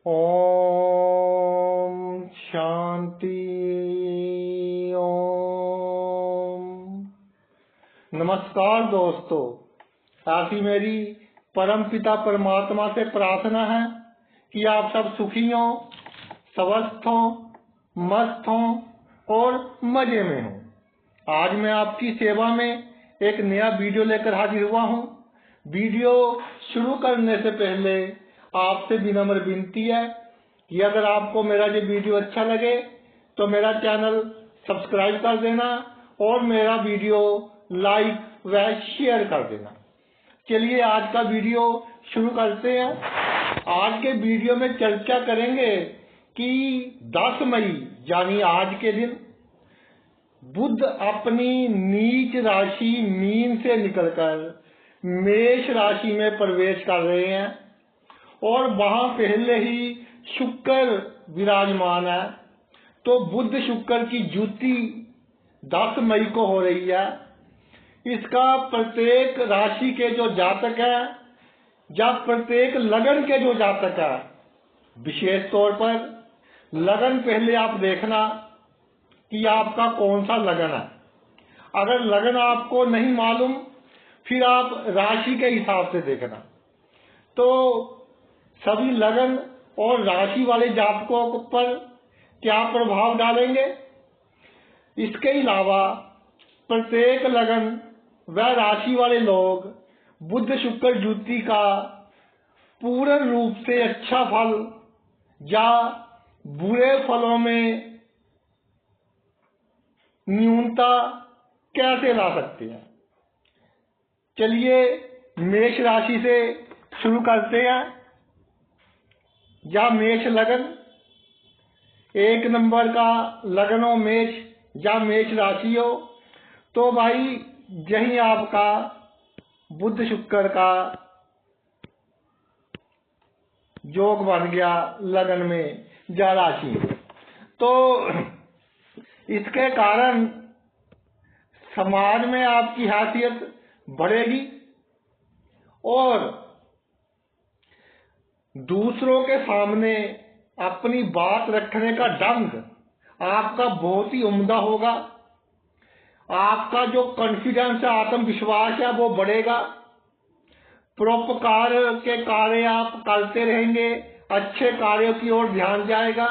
ओम शांति ओम। नमस्कार दोस्तों, ऐसी मेरी परम पिता परमात्मा से प्रार्थना है कि आप सब सुखी हों, स्वस्थ हों, मस्त हों और मजे में हों। आज मैं आपकी सेवा में एक नया वीडियो लेकर हाजिर हुआ हूँ। वीडियो शुरू करने से पहले आपसे विनम्र विनती है कि अगर आपको मेरा ये वीडियो अच्छा लगे तो मेरा चैनल सब्सक्राइब कर देना और मेरा वीडियो लाइक व शेयर कर देना। चलिए आज का वीडियो शुरू करते हैं। आज के वीडियो में चर्चा करेंगे कि 10 मई यानी आज के दिन बुध अपनी नीच राशि मीन से निकलकर मेष राशि में प्रवेश कर रहे हैं और वहां पहले ही शुक्र विराजमान है। तो बुध शुक्र की युति 10 मई को हो रही है। इसका प्रत्येक राशि के जो जातक है या प्रत्येक लगन के जो जातक है, विशेष तौर पर लगन पहले आप देखना कि आपका कौन सा लगन है। अगर लगन आपको नहीं मालूम फिर आप राशि के हिसाब से देखना। तो सभी लगन और राशि वाले जातकों पर क्या प्रभाव डालेंगे। इसके अलावा प्रत्येक लगन व राशि वाले लोग बुध शुक्र युति का पूर्ण रूप से अच्छा फल या बुरे फलों में न्यूनता कैसे ला सकते हैं। चलिए मेष राशि से शुरू करते हैं। या मेष लगन, 1 नंबर का लगन हो मेष या मेष राशि हो तो भाई यही आपका बुध शुक्र का योग बन गया लगन में या राशि में। तो इसके कारण समाज में आपकी हैसियत बढ़ेगी और दूसरों के सामने अपनी बात रखने का ढंग आपका बहुत ही उम्दा होगा। आपका जो कॉन्फिडेंस है, आत्मविश्वास है, वो बढ़ेगा। परोपकार के कार्य आप करते रहेंगे, अच्छे कार्यों की ओर ध्यान जाएगा,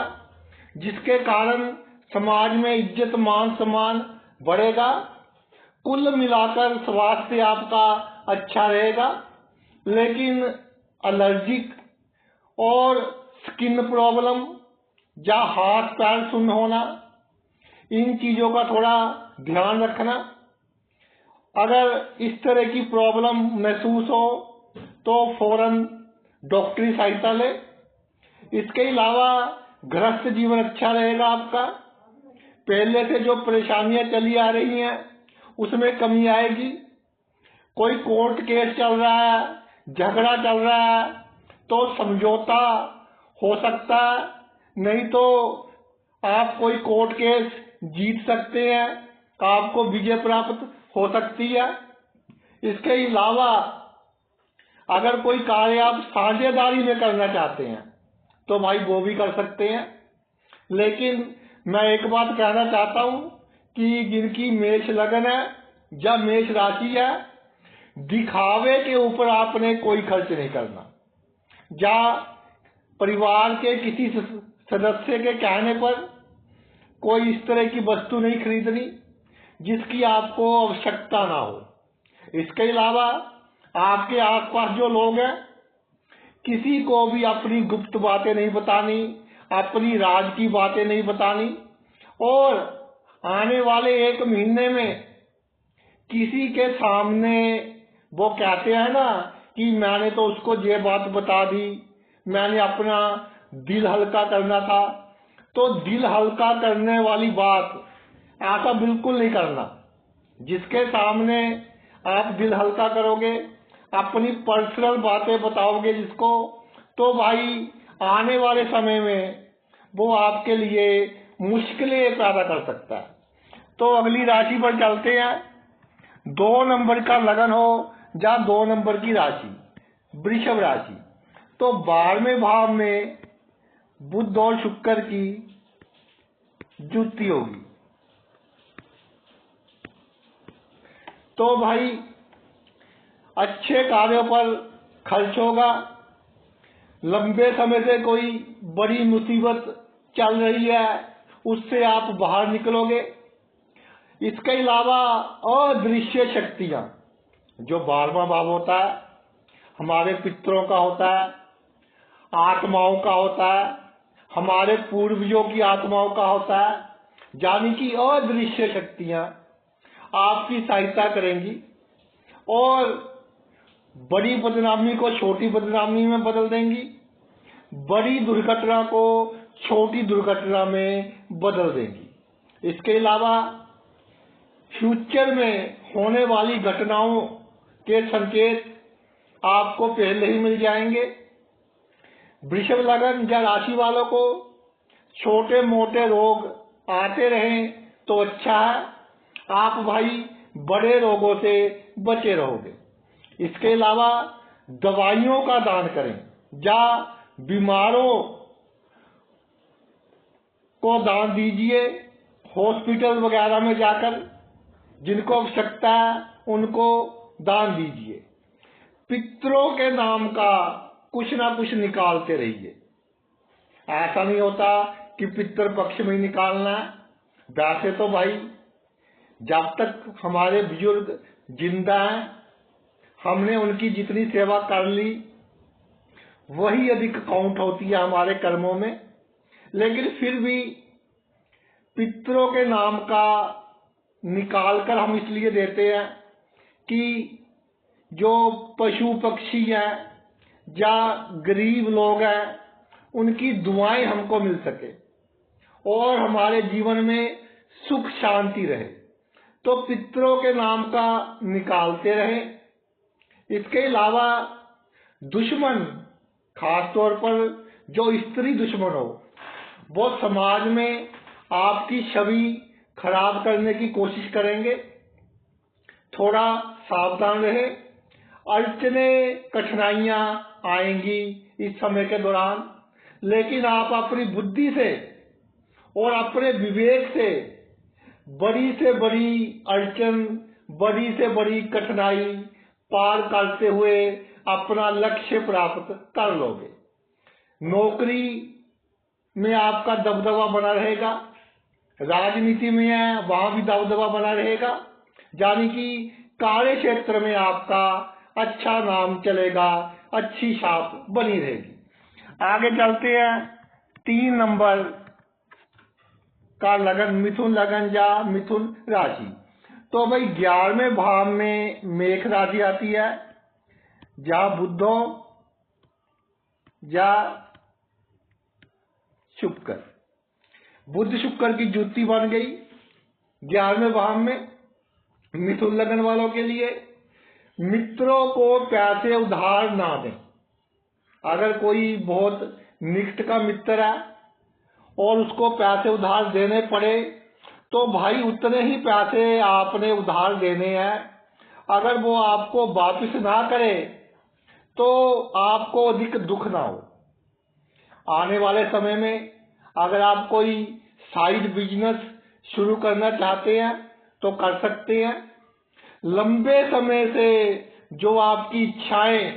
जिसके कारण समाज में इज्जत मान सम्मान बढ़ेगा। कुल मिलाकर स्वास्थ्य आपका अच्छा रहेगा, लेकिन एलर्जिक और स्किन प्रॉब्लम या हाथ पैर सुन्न होना, इन चीजों का थोड़ा ध्यान रखना। अगर इस तरह की प्रॉब्लम महसूस हो तो फौरन डॉक्टरी सहायता ले। इसके अलावा गृहस्थ जीवन अच्छा रहेगा आपका। पहले से जो परेशानियां चली आ रही हैं उसमें कमी आएगी। कोई कोर्ट केस चल रहा है, झगड़ा चल रहा है तो समझौता हो सकता है, नहीं तो आप कोई कोर्ट केस जीत सकते हैं, आपको विजय प्राप्त हो सकती है। इसके अलावा अगर कोई कार्य आप साझेदारी में करना चाहते हैं तो भाई वो भी कर सकते हैं। लेकिन मैं एक बात कहना चाहता हूं कि जिनकी मेष लगन है या मेष राशि है, दिखावे के ऊपर आपने कोई खर्च नहीं करना या परिवार के किसी सदस्य के कहने पर कोई इस तरह की वस्तु नहीं खरीदनी जिसकी आपको आवश्यकता ना हो। इसके अलावा आपके आसपास जो लोग हैं, किसी को भी अपनी गुप्त बातें नहीं बतानी, अपनी राज की बातें नहीं बतानी। और आने वाले 1 महीने में किसी के सामने वो कहते हैं ना कि मैंने तो उसको ये बात बता दी, मैंने अपना दिल हल्का करना था, तो दिल हल्का करने वाली बात ऐसा बिल्कुल नहीं करना। जिसके सामने आप दिल हल्का करोगे, अपनी पर्सनल बातें बताओगे जिसको, तो भाई आने वाले समय में वो आपके लिए मुश्किलें पैदा कर सकता है। तो अगली राशि पर चलते हैं। 2 नंबर का लगन हो या 2 नंबर की राशि, वृषभ राशि। तो 12वें भाव में बुध और शुक्र की युति होगी। तो भाई अच्छे कार्यों पर खर्च होगा। लंबे समय से कोई बड़ी मुसीबत चल रही है, उससे आप बाहर निकलोगे। इसके अलावा अदृश्य शक्तियां, जो 12वां भाव होता है, हमारे पितरों का होता है, आत्माओं का होता है, हमारे पूर्वजों की आत्माओं का होता है, यानी कि अदृश्य शक्तियां आपकी सहायता करेंगी और बड़ी बदनामी को छोटी बदनामी में बदल देंगी, बड़ी दुर्घटना को छोटी दुर्घटना में बदल देंगी। इसके अलावा फ्यूचर में होने वाली घटनाओं के संकेत आपको पहले ही मिल जाएंगे। वृषभ लग्न या राशि वालों को छोटे मोटे रोग आते रहें तो अच्छा है, आप भाई बड़े रोगों से बचे रहोगे। इसके अलावा दवाइयों का दान करें या बीमारों को दान दीजिए। हॉस्पिटल वगैरह में जाकर जिनको आवश्यकता है उनको दान दीजिए। पितरों के नाम का कुछ ना कुछ निकालते रहिए। ऐसा नहीं होता कि पितृ पक्ष में ही निकालना है। वैसे तो भाई जब तक हमारे बुजुर्ग जिंदा हैं, हमने उनकी जितनी सेवा कर ली वही अधिक काउंट होती है हमारे कर्मों में। लेकिन फिर भी पितरों के नाम का निकाल कर हम इसलिए देते हैं कि जो पशु पक्षी हैं या गरीब लोग हैं उनकी दुआएं हमको मिल सके और हमारे जीवन में सुख शांति रहे। तो पितरों के नाम का निकालते रहें। इसके अलावा दुश्मन, खास तौर पर जो स्त्री दुश्मन हो, वो समाज में आपकी छवि खराब करने की कोशिश करेंगे। थोड़ा सावधान रहे। अड़चने कठिनाइयां आएंगी इस समय के दौरान, लेकिन आप अपनी बुद्धि से और अपने विवेक से बड़ी अड़चन, बड़ी से बड़ी कठिनाई पार करते हुए अपना लक्ष्य प्राप्त कर लोगे। नौकरी में आपका दबदबा बना रहेगा, राजनीति में है वहां भी दबदबा बना रहेगा, यानी कि कार्य क्षेत्र में आपका अच्छा नाम चलेगा, अच्छी छाप बनी रहेगी। आगे चलते हैं। 3 नंबर का लगन मिथुन लगन या मिथुन राशि। तो भाई 11वें भाव में मेष राशि आती है, जहां बुधो या शुक्र, बुध शुक्र की युति बन गई 11वें भाव में। मिथुन लगन वालों के लिए मित्रों को पैसे उधार ना दें। अगर कोई बहुत निकट का मित्र है और उसको पैसे उधार देने पड़े तो भाई उतने ही पैसे आपने उधार देने हैं। अगर वो आपको वापस ना करे तो आपको अधिक दुख ना हो। आने वाले समय में अगर आप कोई साइड बिजनेस शुरू करना चाहते हैं तो कर सकते हैं। लंबे समय से जो आपकी इच्छाएं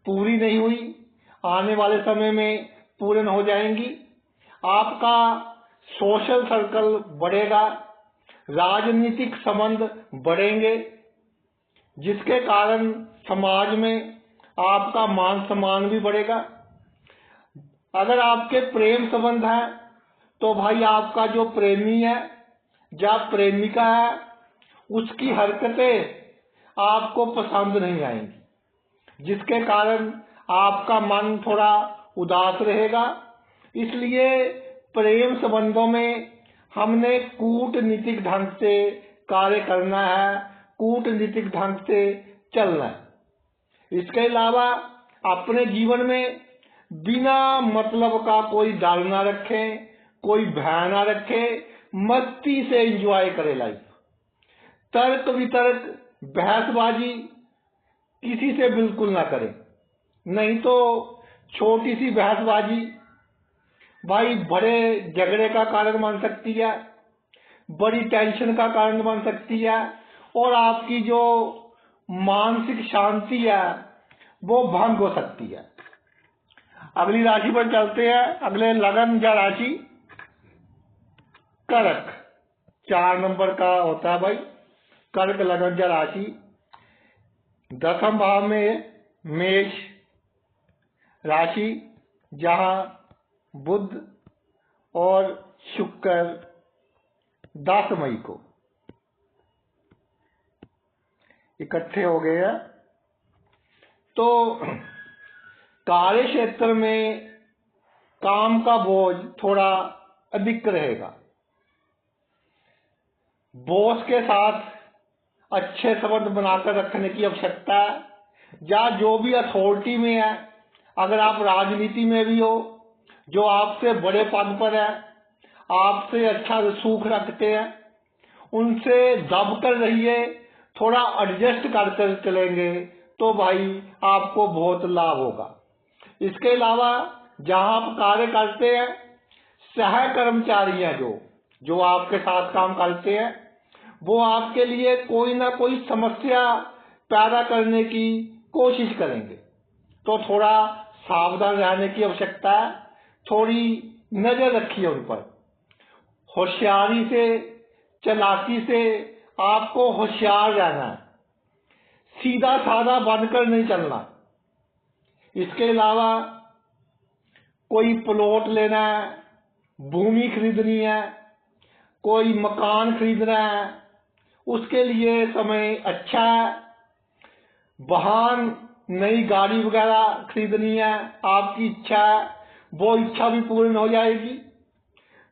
पूरी नहीं हुई, आने वाले समय में पूर्ण हो जाएंगी। आपका सोशल सर्कल बढ़ेगा, राजनीतिक संबंध बढ़ेंगे, जिसके कारण समाज में आपका मान सम्मान भी बढ़ेगा। अगर आपके प्रेम संबंध है तो भाई आपका जो प्रेमी है या प्रेमिका है उसकी हरकतें आपको पसंद नहीं आएंगी, जिसके कारण आपका मन थोड़ा उदास रहेगा। इसलिए प्रेम संबंधों में हमने कूटनीतिक ढंग से कार्य करना है, कूटनीतिक ढंग से चलना है। इसके अलावा अपने जीवन में बिना मतलब का कोई डर ना रखें, कोई भय ना रखें, मस्ती से एंजॉय करें लाइफ। तर्क वितर्क बहसबाजी किसी से बिल्कुल ना करें, नहीं तो छोटी सी बहसबाजी भाई बड़े झगड़े का कारण बन सकती है, बड़ी टेंशन का कारण बन सकती है, और आपकी जो मानसिक शांति है वो भंग हो सकती है। अगली राशि पर चलते हैं। अगले लगन या राशि कर्क, 4 नंबर का होता है भाई कर्क लगन या राशि। 10वें भाव में मेष राशि, जहां बुध और शुक्र 10 मई को इकट्ठे हो गए हैं। तो कार्य क्षेत्र में काम का बोझ थोड़ा अधिक रहेगा। बॉस के साथ अच्छे संबंध बनाकर रखने की आवश्यकता है, या जो भी अथॉरिटी में है, अगर आप राजनीति में भी हो, जो आपसे बड़े पद पर है, आपसे अच्छा रसूख रखते हैं, उनसे दब कर रहिए, थोड़ा एडजस्ट कर चलेंगे तो भाई आपको बहुत लाभ होगा। इसके अलावा जहां आप कार्य करते हैं, सह कर्मचारी हैं जो आपके साथ काम करते हैं, वो आपके लिए कोई ना कोई समस्या पैदा करने की कोशिश करेंगे, तो थोड़ा सावधान रहने की आवश्यकता है। थोड़ी नजर रखिए उन पर। होशियारी से, चालाकी से आपको होशियार रहना है, सीधा साधा बनकर नहीं चलना। इसके अलावा कोई प्लॉट लेना है, भूमि खरीदनी है, कोई मकान खरीदना है, उसके लिए समय अच्छा है। वाहन, नई गाड़ी वगैरह खरीदनी है, आपकी इच्छा है, वो इच्छा भी पूर्ण हो जाएगी।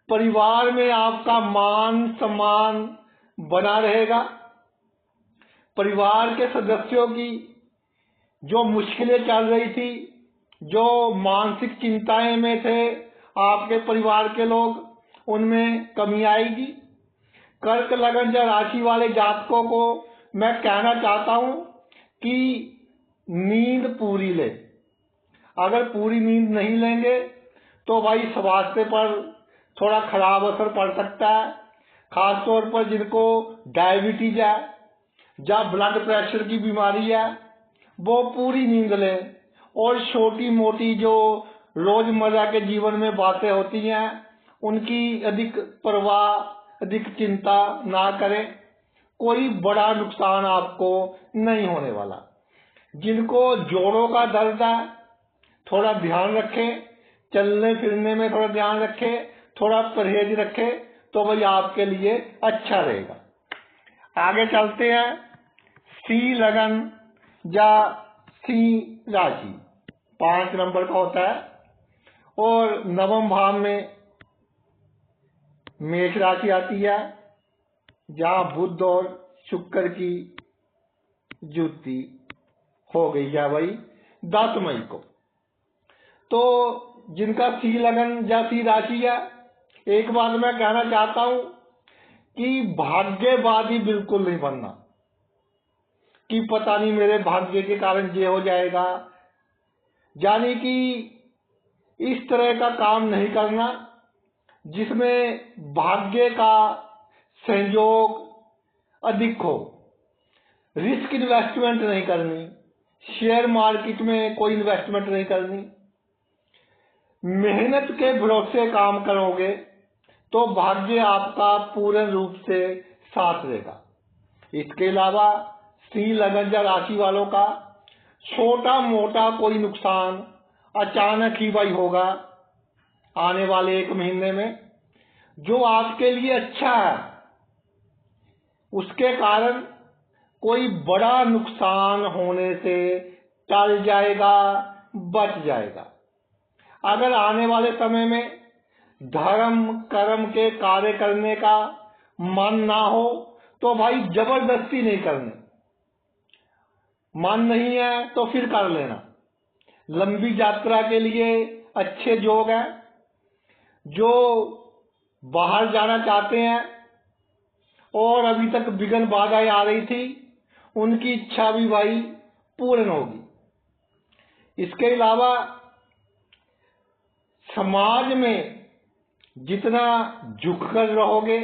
परिवार में आपका मान सम्मान बना रहेगा। परिवार के सदस्यों की जो मुश्किलें चल रही थी, जो मानसिक चिंताएं में थे आपके परिवार के लोग, उनमें कमी आएगी। कर्क लगन या राशि वाले जातकों को मैं कहना चाहता हूं कि नींद पूरी ले। अगर पूरी नींद नहीं लेंगे तो भाई स्वास्थ्य पर थोड़ा खराब असर पड़ सकता है। खासतौर पर जिनको डायबिटीज है या ब्लड प्रेशर की बीमारी है, वो पूरी नींद लें, और छोटी मोटी जो रोजमर्रा के जीवन में बातें होती हैं उनकी अधिक परवाह, अधिक चिंता ना करें। कोई बड़ा नुकसान आपको नहीं होने वाला। जिनको जोड़ों का दर्द है, थोड़ा ध्यान रखें, चलने फिरने में थोड़ा ध्यान रखें, थोड़ा परहेज रखें, तो भाई आपके लिए अच्छा रहेगा। आगे चलते हैं। सी लगन या सी राशि 5 नंबर का होता है, और 9वें भाव में मेष राशि आती है, जहां बुध और शुक्र की युति हो गई है भाई 10 मई को। तो जिनका सी लगन या सी राशि है, एक बात मैं कहना चाहता हूं कि भाग्यवादी बिल्कुल नहीं बनना कि पता नहीं मेरे भाग्य के कारण ये हो जाएगा। यानी कि इस तरह का काम नहीं करना जिसमें भाग्य का संयोग अधिक हो। रिस्क इन्वेस्टमेंट नहीं करनी, शेयर मार्केट में कोई इन्वेस्टमेंट नहीं करनी। मेहनत के भरोसे काम करोगे तो भाग्य आपका पूर्ण रूप से साथ देगा। इसके अलावा सी लगन या राशि वालों का छोटा मोटा कोई नुकसान अचानक ही भाई होगा आने वाले 1 महीने में, जो आपके लिए अच्छा है। उसके कारण कोई बड़ा नुकसान होने से टल जाएगा, बच जाएगा। अगर आने वाले समय में धर्म कर्म के कार्य करने का मन ना हो तो भाई जबरदस्ती नहीं करनी। मन नहीं है तो फिर कर लेना। लंबी यात्रा के लिए अच्छे योग हैं। जो बाहर जाना चाहते हैं और अभी तक विघ्न बाधाएं आ रही थी, उनकी इच्छा भी भाई पूर्ण होगी। इसके अलावा समाज में जितना झुककर रहोगे,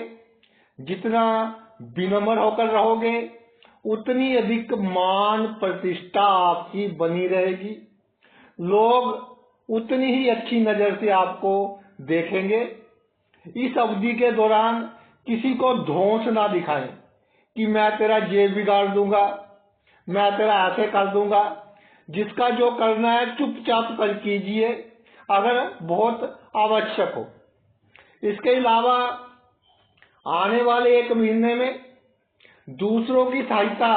जितना विनम्र होकर रहोगे, उतनी अधिक मान प्रतिष्ठा आपकी बनी रहेगी। लोग उतनी ही अच्छी नजर से आपको देखेंगे। इस अवधि के दौरान किसी को धौंस ना दिखाएं कि मैं तेरा ये बिगाड़ दूंगा, मैं तेरा ऐसे कर दूंगा। जिसका जो करना है चुपचाप कर कीजिए, अगर बहुत आवश्यक हो। इसके अलावा आने वाले 1 महीने में दूसरों की सहायता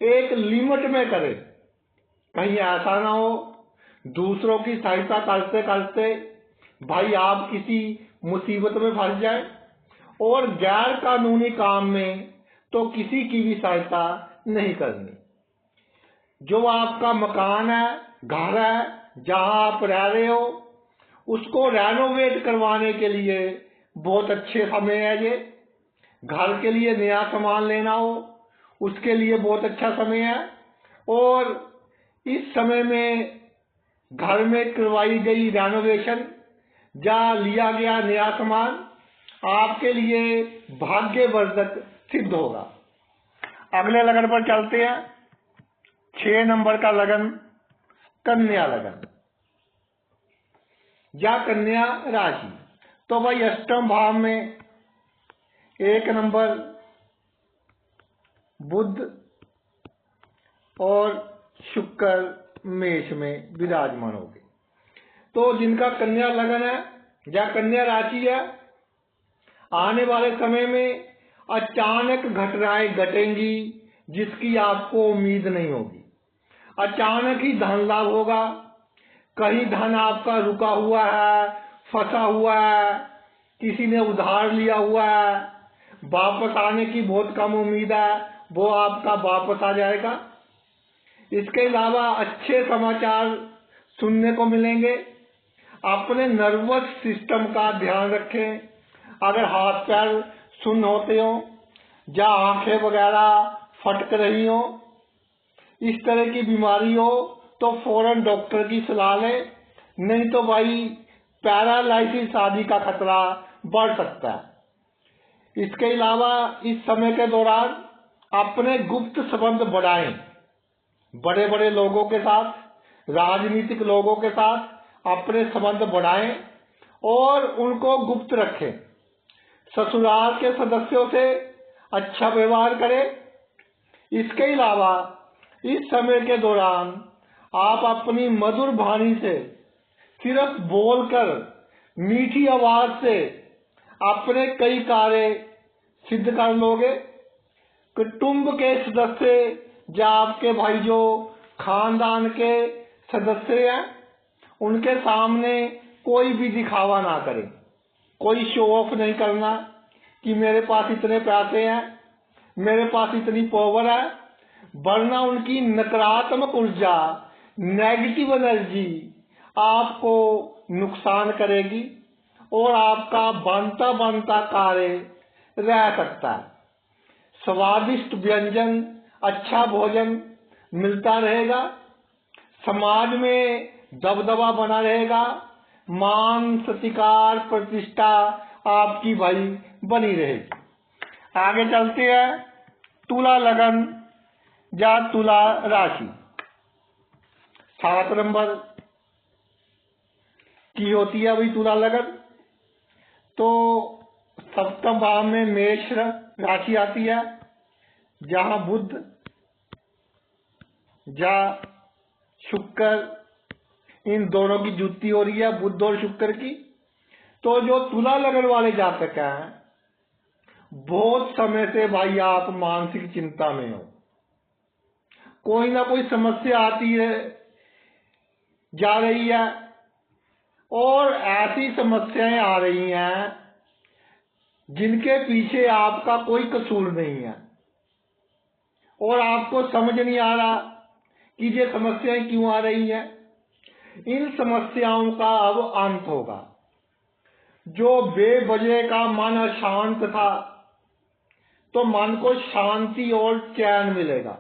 एक लिमिट में करें। कहीं ऐसा ना हो दूसरों की सहायता करते करते भाई आप किसी मुसीबत में फंस जाए। और गैर कानूनी काम में तो किसी की भी सहायता नहीं करनी। जो आपका मकान है, घर है, जहां आप रह रहे हो, उसको रेनोवेट करवाने के लिए बहुत अच्छे समय है ये। घर के लिए नया सामान लेना हो, उसके लिए बहुत अच्छा समय है। और इस समय में घर में करवाई गई रेनोवेशन या लिया गया नया सामान आपके लिए भाग्यवर्धक सिद्ध होगा। अगले लगन पर चलते हैं। 6 नंबर का लगन कन्या लगन या कन्या राशि। तो भाई अष्टम भाव में 1 नंबर बुध और शुक्र मेष में विराजमान होंगे। तो जिनका कन्या लगन है या कन्या राशि है, आने वाले समय में अचानक घटनाएं घटेंगी जिसकी आपको उम्मीद नहीं होगी। अचानक ही धन लाभ होगा। कहीं धन आपका रुका हुआ है, फंसा हुआ है, किसी ने उधार लिया हुआ है, वापस आने की बहुत कम उम्मीद है, वो आपका वापस आ जाएगा। इसके अलावा अच्छे समाचार सुनने को मिलेंगे। अपने नर्वस सिस्टम का ध्यान रखें। अगर हाथ पैर सुन्न होते हो या आंखें वगैरह फटक रही हो, इस तरह की बीमारी हो तो फौरन डॉक्टर की सलाह लें, नहीं तो भाई पैरालाइसिस आदि का खतरा बढ़ सकता है। इसके अलावा इस समय के दौरान अपने गुप्त संबंध बढ़ाएं। बड़े बड़े लोगों के साथ, राजनीतिक लोगों के साथ अपने संबंध बढ़ाएं और उनको गुप्त रखें। ससुराल के सदस्यों से अच्छा व्यवहार करें। इसके अलावा इस समय के दौरान आप अपनी मधुर वाणी से सिर्फ बोलकर, मीठी आवाज से अपने कई कार्य सिद्ध कर लोगे। कुटुंब के सदस्य या आपके भाई जो खानदान के सदस्य हैं, उनके सामने कोई भी दिखावा ना करें। कोई शो ऑफ नहीं करना कि मेरे पास इतने पैसे हैं, मेरे पास इतनी पावर है, वरना उनकी नकारात्मक ऊर्जा, नेगेटिव एनर्जी आपको नुकसान करेगी और आपका बनता बनता कार्य रह सकता है। स्वादिष्ट व्यंजन, अच्छा भोजन मिलता रहेगा। समाज में दबदबा बना रहेगा। मान सत्कार प्रतिष्ठा आपकी भाई बनी रहेगी। आगे चलते हैं। तुला लगन या तुला राशि 7 नंबर की होती है अभी तुला लगन। तो सप्तम भाव में मेष राशि आती है, जहां बुध या शुक्र इन दोनों की जुती हो रही है, बुध और शुक्र की। तो जो तुला लगन वाले जातक हैं, बहुत समय से भाई आप मानसिक चिंता में हो। कोई ना कोई समस्या आती है जा रही है और ऐसी समस्याएं आ रही हैं जिनके पीछे आपका कोई कसूर नहीं है और आपको समझ नहीं आ रहा कि ये समस्याएं क्यों आ रही हैं। इन समस्याओं का अब अंत होगा। जो बेवजह का मन अशांत था, तो मन को शांति और चैन मिलेगा।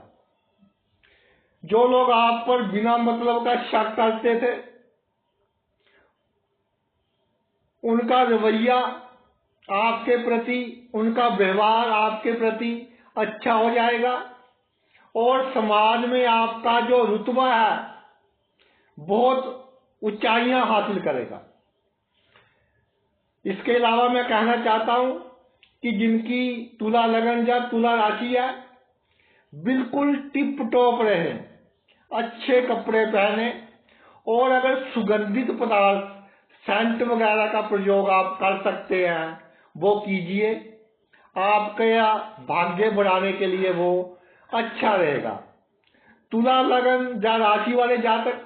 जो लोग आप पर बिना मतलब का शक करते थे, उनका रवैया आपके प्रति, उनका व्यवहार आपके प्रति अच्छा हो जाएगा और समाज में आपका जो रुतबा है बहुत ऊंचाइयां हासिल करेगा। इसके अलावा मैं कहना चाहता हूं कि जिनकी तुला लगन या तुला राशि है, बिल्कुल टिप टॉप रहे, अच्छे कपड़े पहने और अगर सुगंधित पदार्थ सेंट वगैरह का प्रयोग आप कर सकते हैं वो कीजिए। आपके भाग्य बढ़ाने के लिए वो अच्छा रहेगा। तुला लगन या राशि वाले जातक,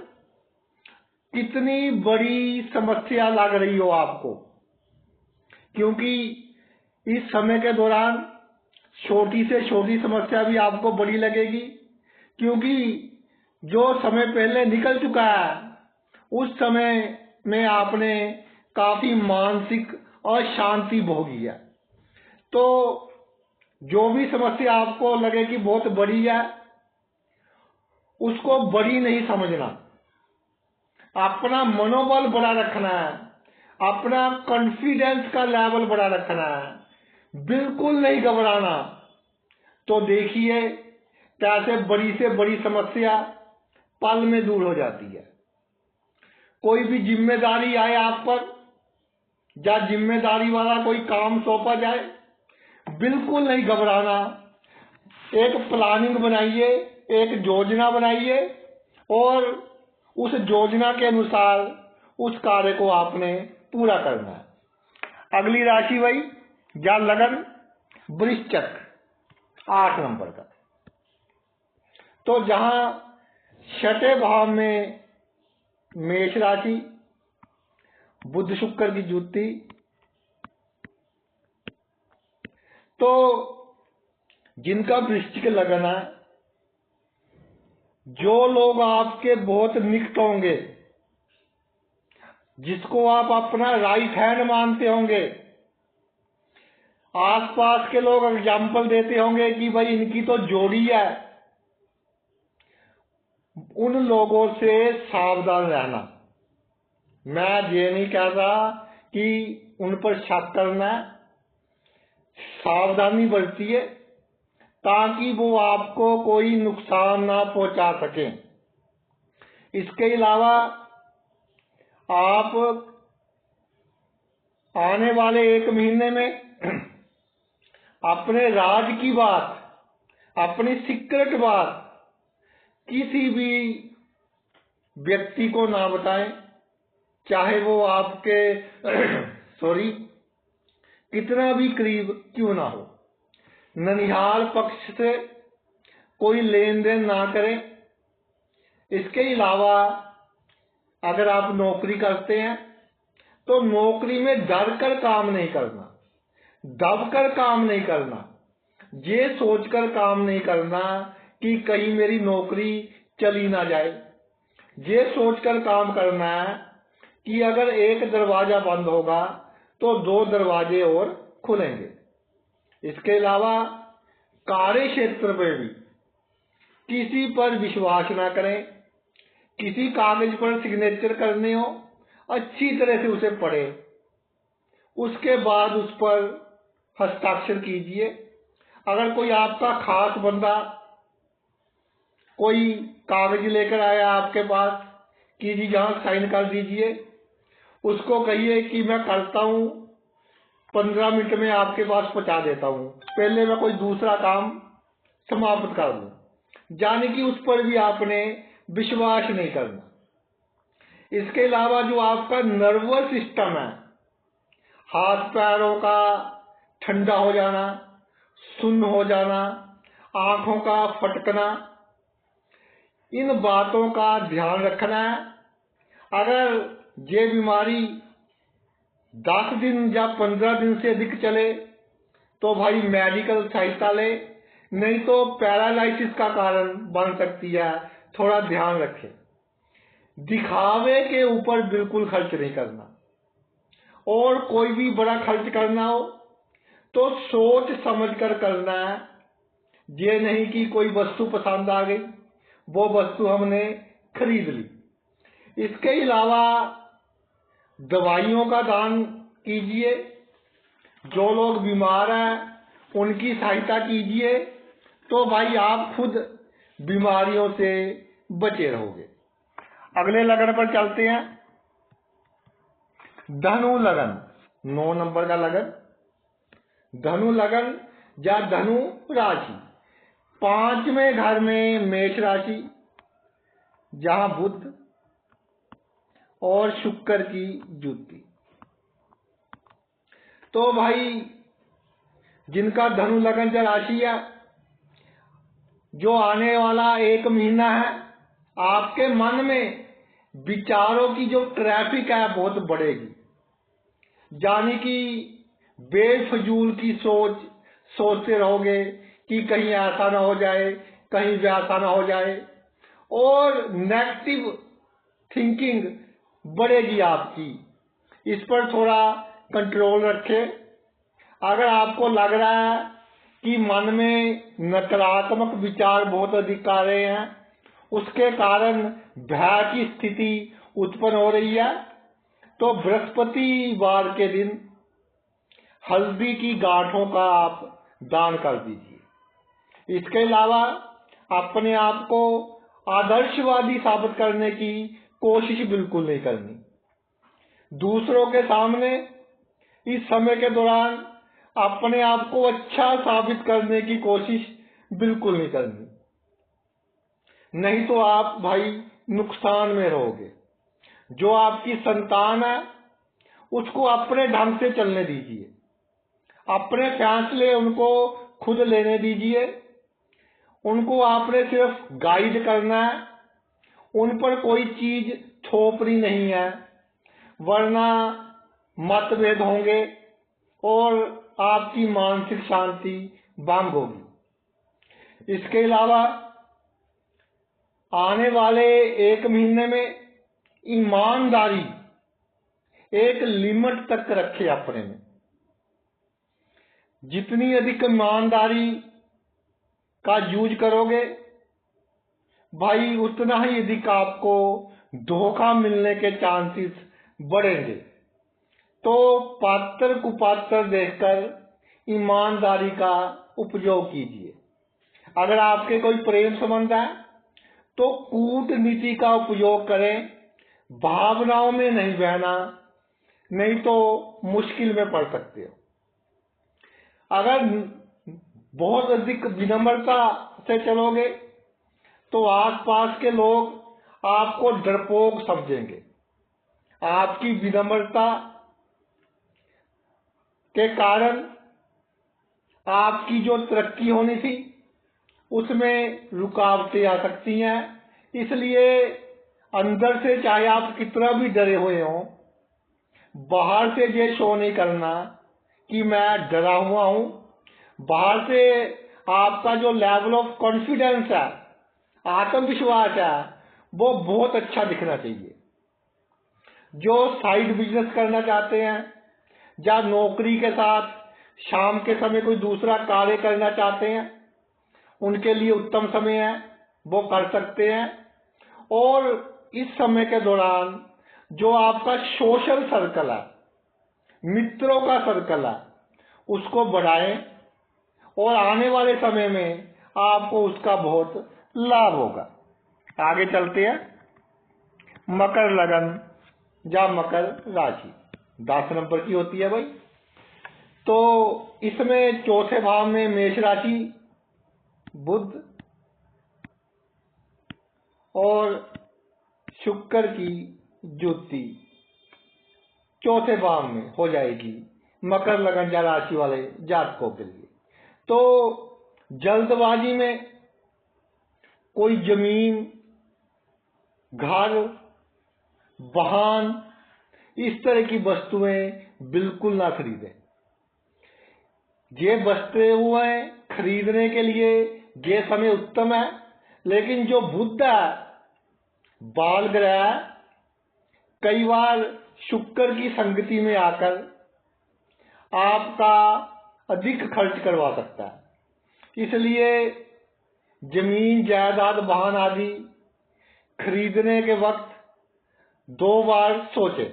कितनी बड़ी समस्या लग रही हो आपको, क्योंकि इस समय के दौरान छोटी से छोटी समस्या भी आपको बड़ी लगेगी, क्योंकि जो समय पहले निकल चुका है उस समय में आपने काफी मानसिक अशांति भोगी है। तो जो भी समस्या आपको लगे कि बहुत बड़ी है, उसको बड़ी नहीं समझना, अपना मनोबल बड़ा रखना है, अपना कॉन्फिडेंस का लेवल बड़ा रखना है, बिल्कुल नहीं घबराना। तो देखिए कैसे बड़ी से बड़ी समस्या पल में दूर हो जाती है। कोई भी जिम्मेदारी आए आप पर या जिम्मेदारी वाला कोई काम सौंपा जाए, बिल्कुल नहीं घबराना। एक प्लानिंग बनाइए, एक योजना बनाइए और उस योजना के अनुसार उस कार्य को आपने पूरा करना है। अगली राशि वही या लगन वृश्चिक, 8 नंबर का। तो जहां छठे भाव में मेष राशि, बुध शुक्र की जुति, तो जिनका वृश्चिक लगन है, जो लोग आपके बहुत निकट होंगे, जिसको आप अपना राइट हैंड मानते होंगे, आसपास के लोग एग्जाम्पल देते होंगे कि भाई इनकी तो जोड़ी है, उन लोगों से सावधान रहना। मैं ये नहीं कह रहा कि उन पर शक करना, सावधानी बरतिए ताकि वो आपको कोई नुकसान ना पहुंचा सकें। इसके अलावा आप आने वाले 1 महीने में अपने राज की बात, अपनी सीक्रेट बात किसी भी व्यक्ति को ना बताएं, चाहे वो आपके कितना भी करीब क्यों ना हो। ननिहाल पक्ष से कोई लेन देन ना करें। इसके अलावा अगर आप नौकरी करते हैं तो नौकरी में डर कर काम नहीं करना, दब कर काम नहीं करना, ये सोचकर काम नहीं करना कि कहीं मेरी नौकरी चली ना जाए। ये सोचकर काम करना है कि अगर एक दरवाजा बंद होगा तो 2 दरवाजे और खुलेंगे। इसके अलावा कार्य क्षेत्र में भी किसी पर विश्वास ना करें। किसी कागज पर सिग्नेचर करने हो, अच्छी तरह से उसे पढ़ें, उसके बाद उस पर हस्ताक्षर कीजिए। अगर कोई आपका खास बंदा कोई कागज लेकर आया आपके पास कि जी यहाँ साइन कर दीजिए, उसको कहिए कि मैं करता हूँ, 15 मिनट में आपके पास पहुंचा देता हूँ, पहले मैं कोई दूसरा काम समाप्त कर लूँ। यानी कि उस पर भी आपने विश्वास नहीं करना। इसके अलावा जो आपका नर्वस सिस्टम है, हाथ पैरों का ठंडा हो जाना, सुन्न हो जाना, आंखों का फटकना, इन बातों का ध्यान रखना है। अगर ये बीमारी 10 दिन या 15 दिन से अधिक चले तो भाई मेडिकल सहायता ले, नहीं तो पैरालाइसिस का कारण बन सकती है। थोड़ा ध्यान रखें। दिखावे के ऊपर बिल्कुल खर्च नहीं करना, और कोई भी बड़ा खर्च करना हो तो सोच समझ कर करना है। ये नहीं कि कोई वस्तु पसंद आ गई, वो वस्तु हमने खरीद ली। इसके अलावा दवाइयों का दान कीजिए, जो लोग बीमार हैं उनकी सहायता कीजिए, तो भाई आप खुद बीमारियों से बचे रहोगे। अगले लगन पर चलते हैं। धनु लगन, 9 नंबर का लगन। धनु लगन या धनु राशि, 5वें घर में मेष राशि, जहां बुध और शुक्र की युति। तो भाई जिनका धनु लगन या राशि है, जो आने वाला 1 महीना है, आपके मन में विचारों की जो ट्रैफिक है बहुत बढ़ेगी, यानी कि बेफजूल की सोचते रहोगे कि कहीं ऐसा ना हो जाए, कहीं वैसा ना हो जाए, और नेगेटिव थिंकिंग बढ़ेगी आपकी। इस पर थोड़ा कंट्रोल रखें। अगर आपको लग रहा है कि मन में नकारात्मक विचार बहुत अधिक आ रहे हैं, उसके कारण भय की स्थिति उत्पन्न हो रही है, तो बृहस्पतिवार के दिन हल्दी की गांठों का आप दान कर दीजिए। इसके अलावा अपने आप को आदर्शवादी साबित करने की कोशिश बिल्कुल नहीं करनी। दूसरों के सामने इस समय के दौरान अपने आप को अच्छा साबित करने की कोशिश बिल्कुल नहीं करनी, नहीं तो आप भाई नुकसान में रहोगे। जो आपकी संतान है उसको अपने ढंग से चलने दीजिए, अपने फैसले उनको खुद लेने दीजिए। उनको आपने सिर्फ गाइड करना है, उन पर कोई चीज थोपनी नहीं है, वरना मतभेद होंगे और आपकी मानसिक शांति भंग होगी। इसके अलावा आने वाले 1 महीने में ईमानदारी एक लिमिट तक रखे अपने में। जितनी अधिक ईमानदारी का यूज करोगे भाई, उतना ही अधिक आपको धोखा मिलने के चांसेस बढ़ेंगे। तो पात्र कुपात्र देखकर ईमानदारी का उपयोग कीजिए। अगर आपके कोई प्रेम संबंध है तो कूटनीति का उपयोग करें, भावनाओं में नहीं बहना, नहीं तो मुश्किल में पड़ सकते हो। अगर बहुत अधिक विनम्रता से चलोगे तो आसपास के लोग आपको डरपोक समझेंगे। आपकी विनम्रता के कारण आपकी जो तरक्की होनी थी उसमें रुकावटें आ सकती हैं। इसलिए अंदर से चाहे आप कितना भी डरे हुए हों, बाहर से ये शो नहीं करना कि मैं डरा हुआ हूं। बाहर से आपका जो लेवल ऑफ कॉन्फिडेंस है, आत्मविश्वास है, वो बहुत अच्छा दिखना चाहिए। जो साइड बिजनेस करना चाहते हैं या नौकरी के साथ शाम के समय कोई दूसरा कार्य करना चाहते हैं, उनके लिए उत्तम समय है, वो कर सकते हैं। और इस समय के दौरान जो आपका सोशल सर्कल है, मित्रों का सर्कल है, उसको बढ़ाएं और आने वाले समय में आपको उसका बहुत लाभ होगा। आगे चलते हैं। मकर लगन या मकर राशि 10 नंबर की होती है भाई। तो इसमें चौथे भाव में मेष राशि, बुध और शुक्र की युति चौथे भाव में हो जाएगी मकर लगन या राशि वाले जातकों के लिए। तो जल्दबाजी में कोई जमीन, घर, वाहन, इस तरह की वस्तुएं बिल्कुल ना खरीदें। ये वस्तुएं खरीदने के लिए ये समय उत्तम है, लेकिन जो बुध है, बाल ग्रह, कई बार शुक्र की संगति में आकर आपका अधिक खर्च करवा सकता है। इसलिए जमीन, जायदाद, वाहन आदि खरीदने के वक्त 2 बार सोचें।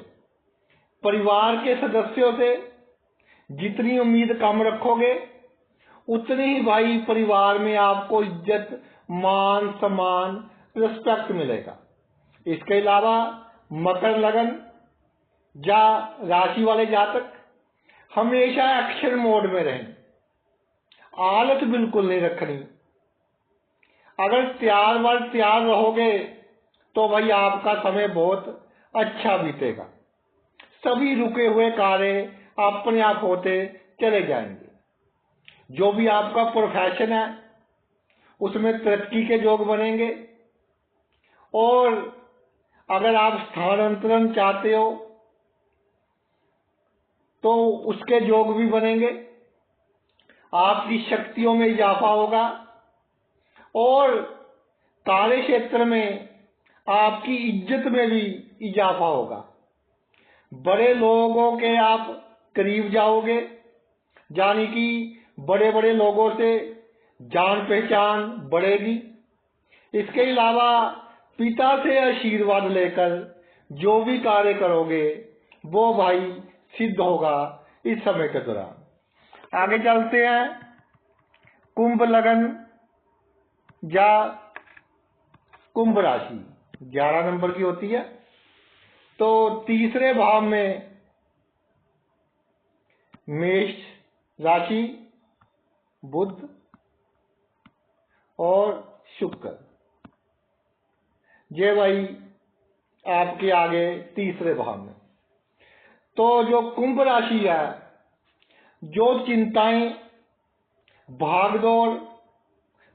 परिवार के सदस्यों से जितनी उम्मीद कम रखोगे उतनी ही भाई परिवार में आपको इज्जत, मान सम्मान, रिस्पेक्ट मिलेगा। इसके अलावा मकर लगन या राशि वाले जातक हमेशा एक्शन मोड में रहें, आलस बिल्कुल नहीं रखनी। अगर तैयार रहोगे तो भाई आपका समय बहुत अच्छा बीतेगा। सभी रुके हुए कार्य अपने आप होते चले जाएंगे। जो भी आपका प्रोफेशन है उसमें तरक्की के योग बनेंगे। और अगर आप स्थानांतरण चाहते हो तो उसके योग भी बनेंगे। आपकी शक्तियों में इजाफा होगा और कार्य क्षेत्र में आपकी इज्जत में भी इजाफा होगा। बड़े लोगों के आप करीब जाओगे, यानी कि बड़े बड़े लोगों से जान पहचान बढ़ेगी। इसके अलावा पिता से आशीर्वाद लेकर जो भी कार्य करोगे वो भाई सिद्ध होगा इस समय के दौरान। आगे चलते हैं। कुंभ लगन या कुंभ राशि 11 नंबर की होती है। तो तीसरे भाव में मेष राशि, बुध और शुक्र, ये भाई आपके आगे तीसरे भाव में। तो जो कुंभ राशि है, जो चिंताएं, भागदौड़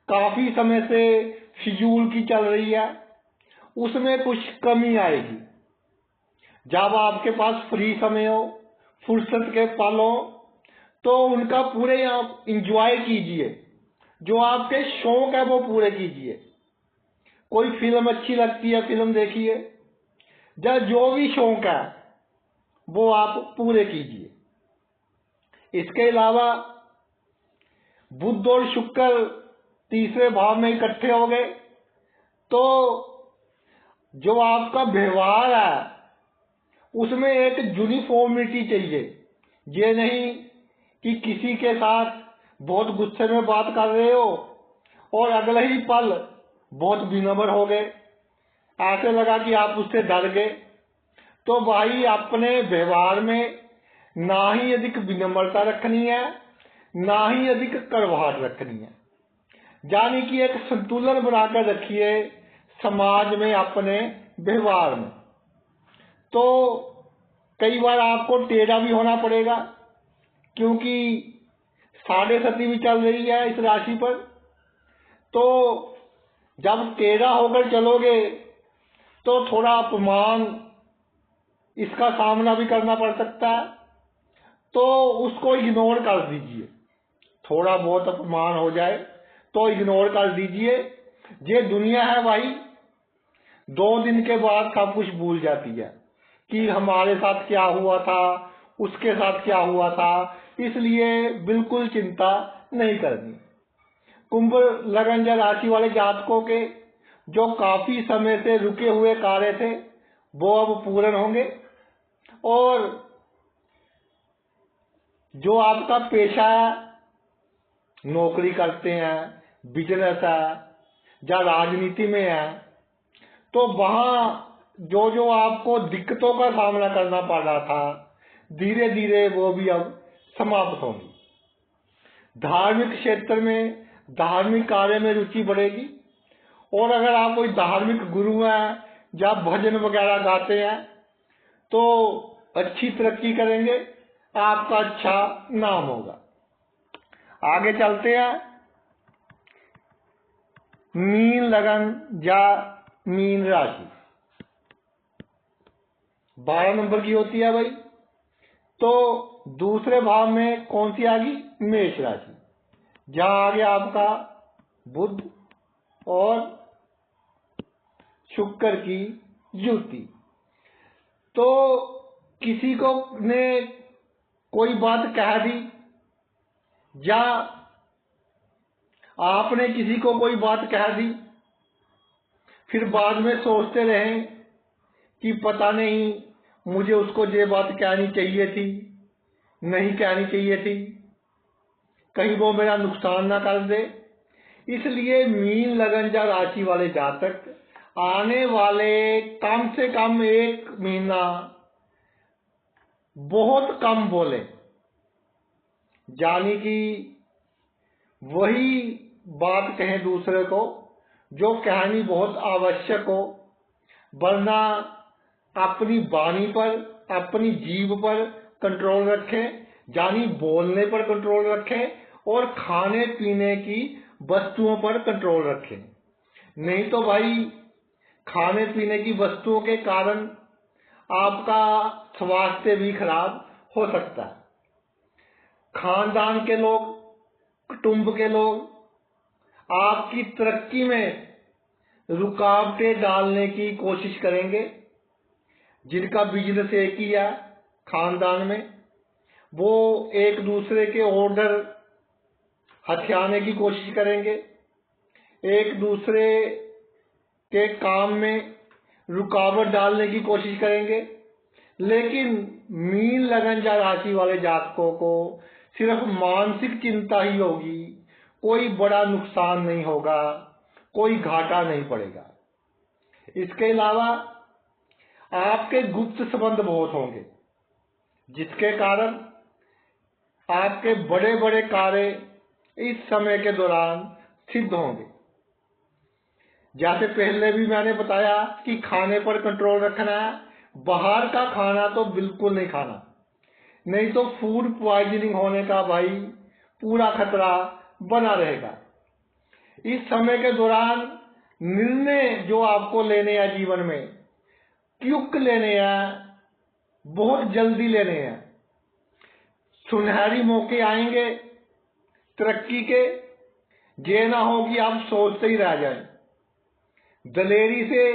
काफी समय से फिजूल की चल रही है, उसमें कुछ कमी आएगी। जब आपके पास फ्री समय हो, फुर्सत के पल हो, तो उनका पूरे आप इंजॉय कीजिए। जो आपके शौक है वो पूरे कीजिए। कोई फिल्म अच्छी लगती है, फिल्म देखिए, या जो भी शौक है वो आप पूरे कीजिए। इसके अलावा बुध और शुक्र तीसरे भाव में इकट्ठे हो गए तो जो आपका व्यवहार है उसमें एक यूनिफॉर्मिटी चाहिए। ये नहीं कि किसी के साथ बहुत गुस्से में बात कर रहे हो और अगले ही पल बहुत विनम्र हो गए, ऐसे लगा कि आप उससे डर गए। तो भाई अपने व्यवहार में ना ही अधिक विनम्रता रखनी है, ना ही अधिक कड़वाहट रखनी है। यानी कि एक संतुलन बनाकर रखिए समाज में, अपने व्यवहार में। तो कई बार आपको टेढ़ा भी होना पड़ेगा, क्योंकि 7.5 भी चल रही है इस राशि पर। तो जब टेढ़ा होकर चलोगे तो थोड़ा अपमान इसका सामना भी करना पड़ सकता है, तो उसको इग्नोर कर दीजिए। थोड़ा बहुत अपमान हो जाए तो इग्नोर कर दीजिए। ये दुनिया है भाई, 2 दिन के बाद सब कुछ भूल जाती है कि हमारे साथ क्या हुआ था, उसके साथ क्या हुआ था। इसलिए बिल्कुल चिंता नहीं करनी। कुंभ लगन या राशि वाले जातकों के जो काफी समय से रुके हुए कार्य थे वो अब पूर्ण होंगे। और जो आपका पेशा है, नौकरी करते हैं, बिजनेस है या राजनीति में है, तो वहां जो जो आपको दिक्कतों का सामना करना पड़ रहा था, धीरे धीरे वो भी अब समाप्त होंगी। धार्मिक क्षेत्र में, धार्मिक कार्य में रुचि बढ़ेगी। और अगर आप कोई धार्मिक गुरु हैं या भजन वगैरह गाते हैं तो अच्छी तरक्की करेंगे, आपका अच्छा नाम होगा। आगे चलते हैं। मीन लगन या मीन राशि 12 नंबर की होती है भाई। तो दूसरे भाव में कौन सी आ गई? मेष राशि। जहां आ गया आपका बुध और शुक्र की युति। तो किसी को ने कोई बात कह दी या आपने किसी को कोई बात कह दी, फिर बाद में सोचते रहे कि पता नहीं मुझे उसको ये बात कहनी चाहिए थी, नहीं कहनी चाहिए थी, कहीं वो मेरा नुकसान ना कर दे। इसलिए मीन लगन जा राशि वाले जातक आने वाले कम से कम 1 महीना बहुत कम बोले, यानी कि वही बात कहें दूसरे को जो कहनी बहुत आवश्यक हो, वरना अपनी वाणी पर, अपनी जीभ पर कंट्रोल रखें, यानी बोलने पर कंट्रोल रखें और खाने पीने की वस्तुओं पर कंट्रोल रखें। नहीं तो भाई खाने पीने की वस्तुओं के कारण आपका स्वास्थ्य भी खराब हो सकता है। खानदान के लोग, कुटुंब के लोग आपकी तरक्की में रुकावटें डालने की कोशिश करेंगे। जिनका बिजनेस एक ही है खानदान में, वो एक दूसरे के ऑर्डर हथियाने की कोशिश करेंगे, एक दूसरे के काम में रुकावट डालने की कोशिश करेंगे। लेकिन मीन लगन जा राशि वाले जातकों को सिर्फ मानसिक चिंता ही होगी, कोई बड़ा नुकसान नहीं होगा, कोई घाटा नहीं पड़ेगा। इसके अलावा आपके गुप्त संबंध बहुत होंगे, जिसके कारण आपके बड़े बड़े कार्य इस समय के दौरान सिद्ध होंगे। जैसे पहले भी मैंने बताया कि खाने पर कंट्रोल रखना है, बाहर का खाना तो बिल्कुल नहीं खाना, नहीं तो फूड पॉइजनिंग होने का भाई पूरा खतरा बना रहेगा। इस समय के दौरान निर्णय जो आपको लेने हैं जीवन में, क्विक लेने हैं, बहुत जल्दी लेने हैं। सुनहरी मौके आएंगे तरक्की के, ये ना हो कि आप सोचते ही रह जाएं। दलेरी से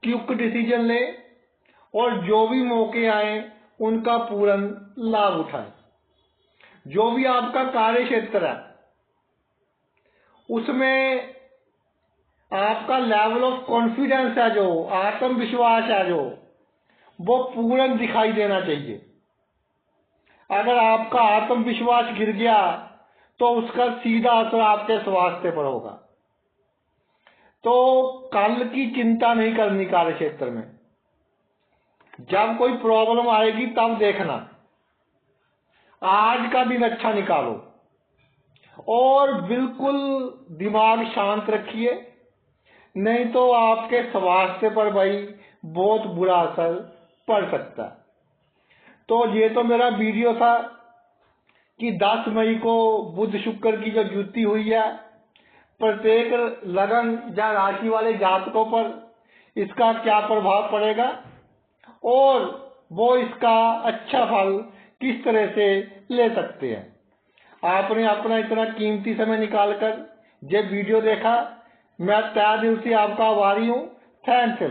क्विक डिसीजन लें और जो भी मौके आए उनका पूर्ण लाभ उठाएं। जो भी आपका कार्य क्षेत्र है उसमें आपका लेवल ऑफ कॉन्फिडेंस है, जो आत्मविश्वास है, जो वो पूर्ण दिखाई देना चाहिए। अगर आपका आत्मविश्वास गिर गया तो उसका सीधा असर आपके स्वास्थ्य पर होगा। तो कल की चिंता नहीं करनी कार्य क्षेत्र में। जब कोई प्रॉब्लम आएगी तब देखना, आज का दिन अच्छा निकालो और बिल्कुल दिमाग शांत रखिए, नहीं तो आपके स्वास्थ्य पर भाई बहुत बुरा असर पड़ सकता है। तो ये तो मेरा वीडियो था कि 10 मई को बुध शुक्र की जो युति हुई है, प्रत्येक लगन या राशि वाले जातकों पर इसका क्या प्रभाव पड़ेगा और वो इसका अच्छा फल किस तरह से ले सकते हैं। आपने अपना इतना कीमती समय निकालकर ये वीडियो देखा, मैं तहे दिल से आपका आभारी हूँ। थैंक्स।